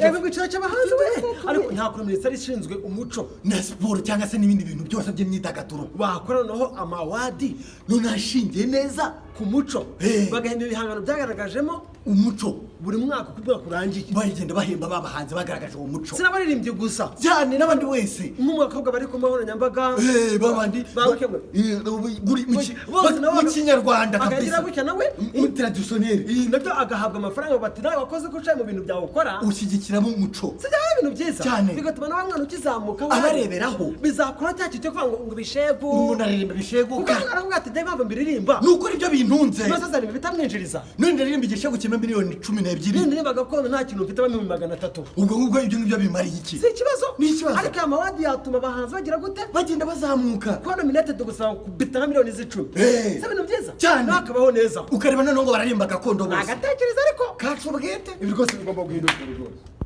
yego giciro cy'abahanzi we ariko nta kuntu minisiteri ishinzwe umuco na siporo cyangwa se n'ibindi bintu byose by'imyidagaduro bakora noneho amawadi none ashingiye neza ku muco bagahemba ibihangano byagaragajemo umuco buri mwaka uko umwaka urangiye bagenda bahemba babahanzi bagaragaje uwo muco sinabaririmbye gusa cyane n'abandi wese nk'umukobwa bari ku mahoranyambaga babandi mu kinyarwanda akagira gutya nawe traditionnel nabyo agahabwa amafaranga bati nawe wakoze ko ucaye mu bintu byawe ukora ushyigikiramo umuco sijya ibintu byiza cyane bigatuma nawe mwana ukizamuka abareberaho bizakora cya kintu cyo kuvuga ngo bishegu umuntu aririmba bishegu aravuga ati ndebe mpamvu mbiririmba nuko ibyo bintunze maze bitamwinjiriza none ndaririmba igishegu kimwe miliyoni 12 ndirimba gakondo nta kintu mfite bamwe 300 ubwo ibyo ngibyo bimariye iki si ikibazo ni ikibazo ariko amawadi yatuma abahanzi bagira gute bagenda bazamuka kwa nominated gusaba kubita miliyoni 10 se bintu byiza cyane nakabaho neza ukareba none ngo bararimba gakondo bose agatekereza ariko kacu bwete ibi rwose bigomba guhinduka rwose